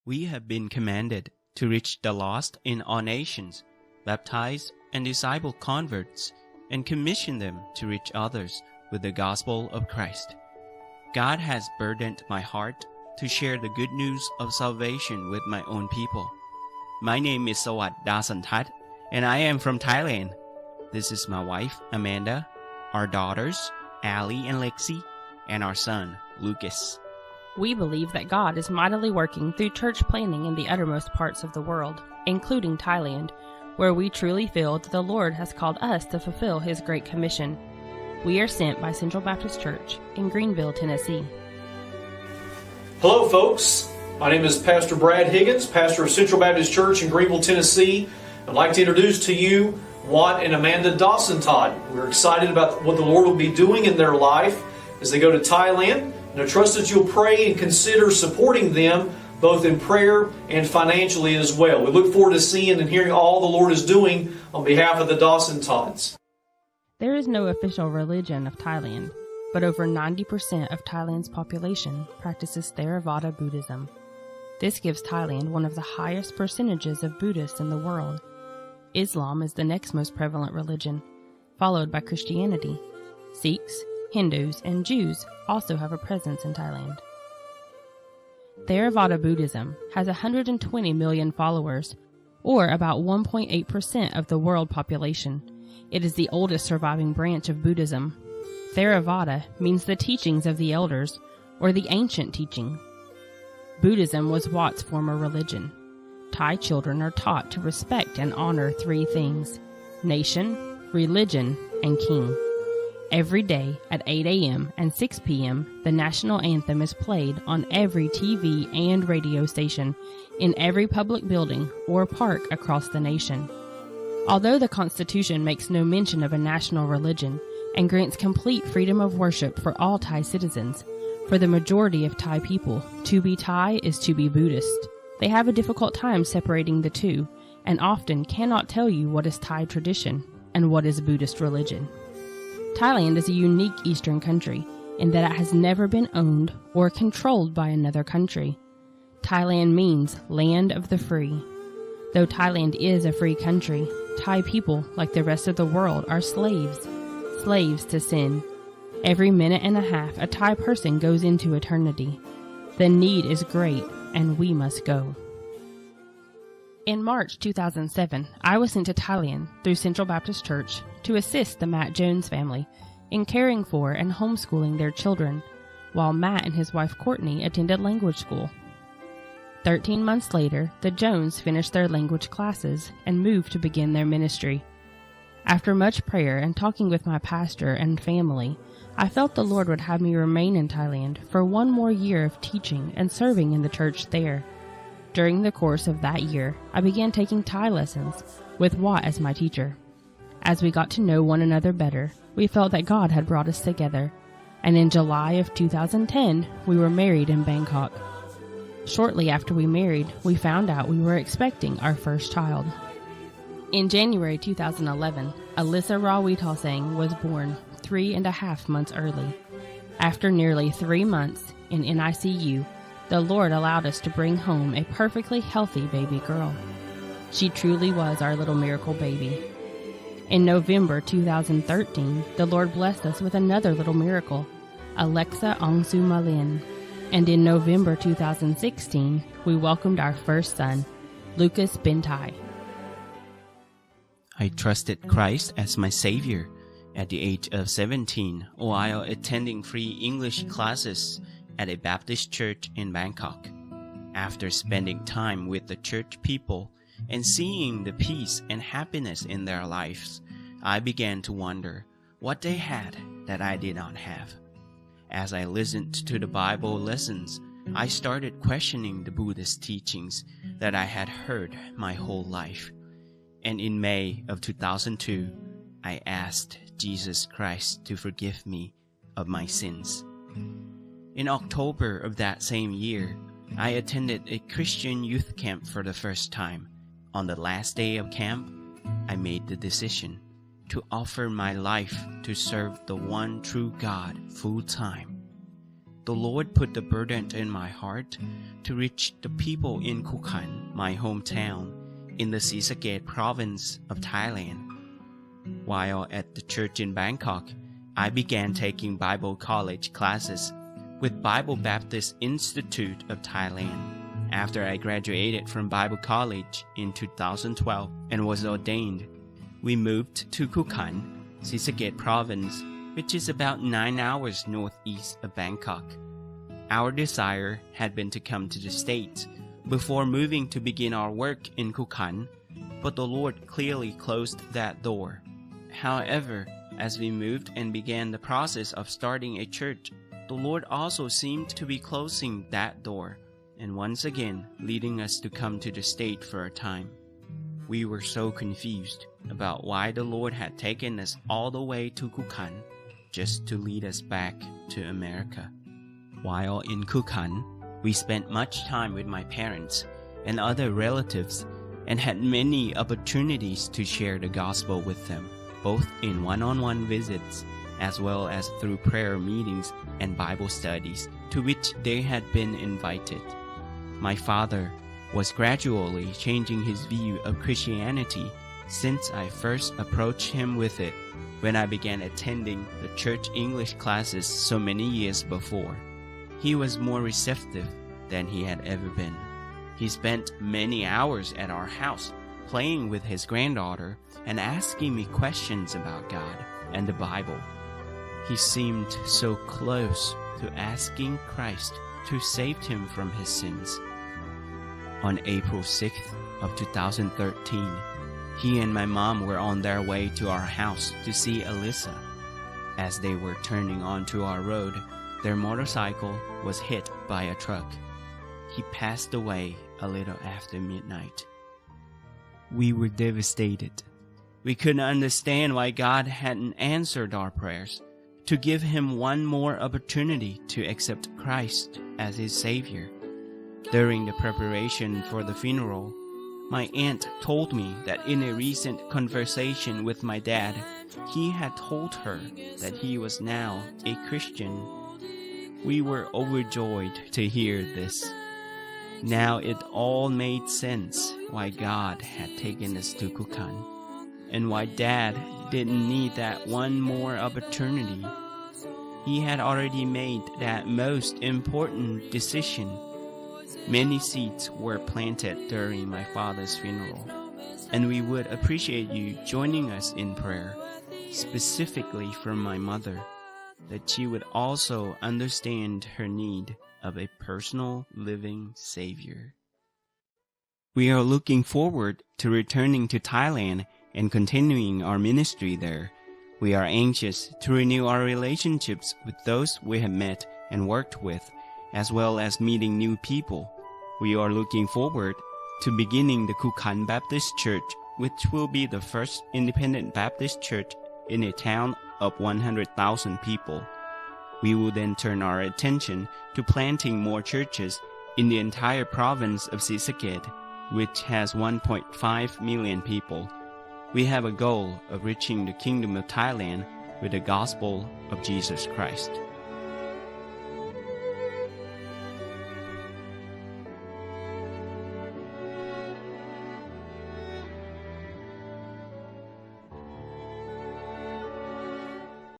We have been commanded to reach the lost in all nations, baptize and disciple converts, and commission them to reach others with the gospel of Christ. God has burdened my heart to share the good news of salvation with my own people. My name is Desantad, and I am from Thailand. This is my wife, Amanda, our daughters, Ali and Lexi, and our son, Lucas. We believe that God is mightily working through church planting in the uttermost parts of the world, including Thailand, where we truly feel that the Lord has called us to fulfill His Great Commission. We are sent by Central Baptist Church in Greenville, Tennessee. Hello, folks. My name is Pastor Brad Higgins, pastor of Central Baptist Church in Greenville, Tennessee. I'd like to introduce to you Watt and Amanda Desantad. We're excited about what the Lord will be doing in their life as they go to Thailand. And I trust that you'll pray and consider supporting them both in prayer and financially as well. We look forward to seeing and hearing all the Lord is doing on behalf of the Desantads. There is no official religion of Thailand, but over 90% of Thailand's population practices Theravada Buddhism. This gives Thailand one of the highest percentages of Buddhists in the world. Islam is the next most prevalent religion, followed by Christianity. Sikhs, Hindus, and Jews also have a presence in Thailand. Theravada Buddhism has 120 million followers, or about 1.8% of the world population. It is the oldest surviving branch of Buddhism. Theravada means the teachings of the elders, or the ancient teaching. Buddhism was Watt's former religion. Thai children are taught to respect and honor three things: nation, religion, and king. Every day at 8 a.m. and 6 p.m., the national anthem is played on every TV and radio station in every public building or park across the nation. Although the Constitution makes no mention of a national religion and grants complete freedom of worship for all Thai citizens, for the majority of Thai people, to be Thai is to be Buddhist. They have a difficult time separating the two and often cannot tell you what is Thai tradition and what is Buddhist religion. Thailand is a unique Eastern country in that it has never been owned or controlled by another country. Thailand means land of the free. Though Thailand is a free country, Thai people, like the rest of the world, are slaves to sin. Every minute and a half, a Thai person goes into eternity. The need is great, and we must go. In March 2007, I was sent to Thailand through Central Baptist Church to assist the Matt Jones family in caring for and homeschooling their children, while Matt and his wife Courtney attended language school. 13 months later, the Jones finished their language classes and moved to begin their ministry. After much prayer and talking with my pastor and family, I felt the Lord would have me remain in Thailand for one more year of teaching and serving in the church there. During the course of that year, I began taking Thai lessons, with Watt as my teacher. As we got to know one another better, we felt that God had brought us together, and in July of 2010, we were married in Bangkok. Shortly after we married, we found out we were expecting our first child. In January 2011, Alyssa Rawitalsang was born 3.5 months early. After nearly 3 months in NICU, the Lord allowed us to bring home a perfectly healthy baby girl. She truly was our little miracle baby. In November 2013, the Lord blessed us with another little miracle, Alexa Ongsu Malin. And in November 2016, we welcomed our first son, Lucas Bintai. I trusted Christ as my Savior at the age of 17 while attending free English classes at a Baptist church in Bangkok. After spending time with the church people and seeing the peace and happiness in their lives, I began to wonder what they had that I did not have. As I listened to the Bible lessons, I started questioning the Buddhist teachings that I had heard my whole life. And in May of 2002, I asked Jesus Christ to forgive me of my sins. In October of that same year, I attended a Christian youth camp for the first time. On the last day of camp, I made the decision to offer my life to serve the one true God full time. the Lord put the burden in my heart to reach the people in Khukan, my hometown, in the Sisakhet province of Thailand. While at the church in Bangkok, I began taking Bible college classes with Bible Baptist Institute of Thailand. After I graduated from Bible college in 2012 and was ordained, we moved to Khukan, Sisakhet province, which is about 9 hours northeast of Bangkok. Our desire had been to come to the States before moving to begin our work in Khukan, but the Lord clearly closed that door. However, as we moved and began the process of starting a church, the Lord also seemed to be closing that door and once again leading us to come to the States for a time. We were so confused about why the Lord had taken us all the way to Khukan just to lead us back to America. While in Khukan, we spent much time with my parents and other relatives and had many opportunities to share the gospel with them, both in one-on-one visits as well as through prayer meetings and Bible studies to which they had been invited. My father was gradually changing his view of Christianity since I first approached him with it when I began attending the church English classes so many years before. He was more receptive than he had ever been. He spent many hours at our house playing with his granddaughter and asking me questions about God and the Bible. He seemed so close to asking Christ to save him from his sins. On April 6th of 2013, he and my mom were on their way to our house to see Alyssa. As they were turning onto our road, their motorcycle was hit by a truck. He passed away a little after midnight. We were devastated. We couldn't understand why God hadn't answered our prayers to give him one more opportunity to accept Christ as his Savior. During the preparation for the funeral, my aunt told me that in a recent conversation with my dad, he had told her that he was now a Christian. We were overjoyed to hear this. Now it all made sense why God had taken us to Khukan, and why Dad didn't need that one more opportunity. He had already made that most important decision. Many seeds were planted during my father's funeral, and we would appreciate you joining us in prayer, specifically for my mother, that she would also understand her need of a personal living Savior. We are looking forward to returning to Thailand and continuing our ministry there. We are anxious to renew our relationships with those we have met and worked with, as well as meeting new people. We are looking forward to beginning the Khukan Baptist Church, which will be the first independent Baptist church in a town of 100,000 people. We will then turn our attention to planting more churches in the entire province of Sisakhet, which has 1.5 million people. We have a goal of reaching the Kingdom of Thailand with the gospel of Jesus Christ.